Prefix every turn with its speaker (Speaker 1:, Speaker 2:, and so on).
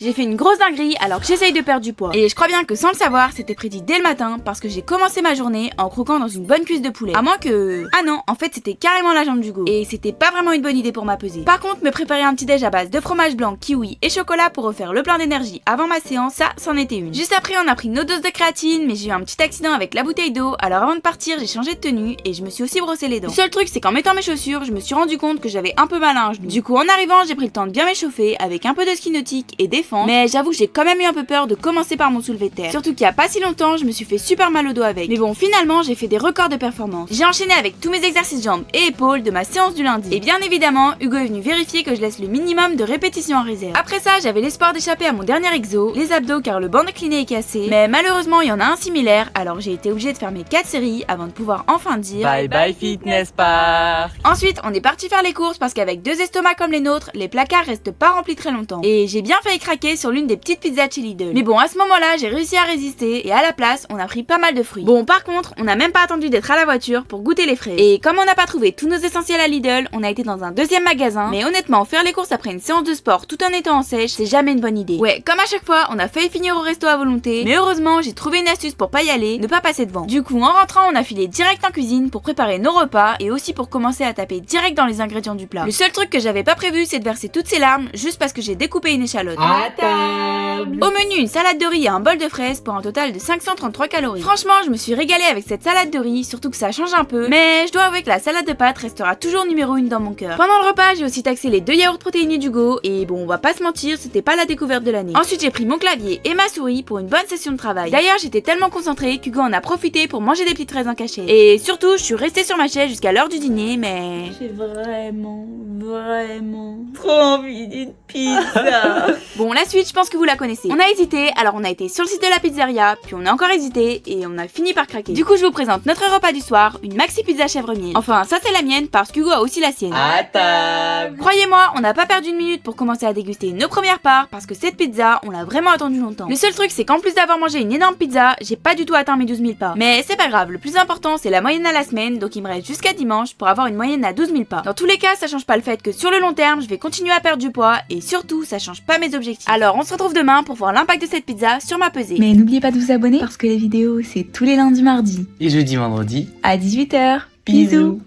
Speaker 1: J'ai fait une grosse dinguerie alors que j'essaye de perdre du poids. Et je crois bien que sans le savoir, c'était prédit dès le matin parce que j'ai commencé ma journée en croquant dans une bonne cuisse de poulet. À moins que... Ah non, en fait c'était carrément la jambe d'Hugo. Et c'était pas vraiment une bonne idée pour m'appeser. Par contre, me préparer un petit déj à base de fromage blanc, kiwi et chocolat pour refaire le plein d'énergie avant ma séance, ça, c'en était une. Juste après, on a pris nos doses de créatine, mais j'ai eu un petit accident avec la bouteille d'eau. Alors avant de partir, j'ai changé de tenue et je me suis aussi brossé les dents. Le seul truc, c'est qu'en mettant mes chaussures, je me suis rendu compte que j'avais un peu mal à un genou. Du coup, en arrivant, j'ai pris le temps de bien m'échauffer avec un peu de ski nautique et des fentes. Mais j'avoue que j'ai quand même eu un peu peur de commencer par mon soulevé de terre. Surtout qu'il y a pas si longtemps, je me suis fait super mal au dos avec. Mais bon, finalement, j'ai fait des records de performance. J'ai enchaîné avec tous mes exercices jambes et épaules de ma séance du lundi. Et bien évidemment, Hugo est venu vérifier que je laisse le minimum de répétitions en réserve. Après ça, j'avais l'espoir d'échapper à mon dernier exo, les abdos, car le banc décliné est cassé. Mais malheureusement, il y en a un similaire, alors j'ai été obligée de faire mes 4 séries avant de pouvoir enfin dire
Speaker 2: bye bye Fitness Park.
Speaker 1: Ensuite, on est parti faire les courses parce qu'avec 2 estomacs comme les nôtres, les placards restent pas remplis très longtemps. Et j'ai bien failli craquer sur l'une des petites pizzas chez Lidl. Mais bon, à ce moment-là, j'ai réussi à résister et à la place, on a pris pas mal de fruits. Bon, par contre, on n'a même pas attendu d'être à la voiture pour goûter les fraises. Et comme on n'a pas trouvé tous nos essentiels à Lidl, on a été dans un deuxième magasin. Mais honnêtement, faire les courses après une séance de sport tout en étant en sèche, c'est jamais une bonne idée. Ouais, comme à chaque fois, on a failli finir au resto à volonté. Mais heureusement, j'ai trouvé une astuce pour pas y aller, ne pas passer devant. Du coup, en rentrant, on a filé direct en cuisine pour préparer nos repas et aussi pour commencer à taper direct dans les ingrédients du plat. Le seul truc que j'avais pas prévu, c'est de verser toutes ces larmes juste parce que j'ai découpé une échalote.
Speaker 2: À table.
Speaker 1: Au menu, une salade de riz et un bol de fraises pour un total de 533 calories. Franchement, je me suis régalée avec cette salade de riz, surtout que ça change un peu. Mais je dois avouer que la salade de pâtes restera toujours numéro 1 dans mon cœur. Pendant le repas, j'ai aussi taxé les 2 yaourts protéinés d'Hugo et bon, on va pas se mentir, c'était pas la découverte de l'année. Ensuite, j'ai pris mon clavier et ma souris pour une bonne session de travail. D'ailleurs, j'étais tellement concentrée qu'Hugo en a profité pour manger des petites fraises en cachet. Et surtout, je suis restée sur ma chaise jusqu'à l'heure du dîner, mais j'ai vraiment trop envie d'une pizza. Bon, la suite, je pense que vous la connaissez. On a hésité, alors on a été sur le site de la pizzeria, puis on a encore hésité et on a fini par craquer. Du coup, je vous présente notre repas du soir, une maxi pizza chèvre miel. Enfin, ça c'est la mienne parce qu'Hugo a aussi la sienne.
Speaker 2: À table.
Speaker 1: Croyez-moi, on n'a pas perdu une minute pour commencer à déguster nos premières parts parce que cette pizza, on l'a vraiment attendue longtemps. Le seul truc, c'est qu'en plus d'avoir mangé une énorme pizza, j'ai pas du tout atteint mes 12 000 pas. Mais c'est pas grave, le plus important, c'est la moyenne à la semaine, donc il me reste jusqu'à dimanche pour avoir une moyenne à 12 000 pas. Dans tous les cas, ça change pas le fait que sur le long terme, je vais continuer à perdre du poids et surtout, ça change pas mes objectifs. Alors, on se retrouve demain pour voir l'impact de cette pizza sur ma pesée.
Speaker 3: Mais n'oubliez pas de vous abonner parce que les vidéos, c'est tous les lundis mardis
Speaker 2: Et jeudi vendredi
Speaker 3: à 18 h.
Speaker 2: Bisous.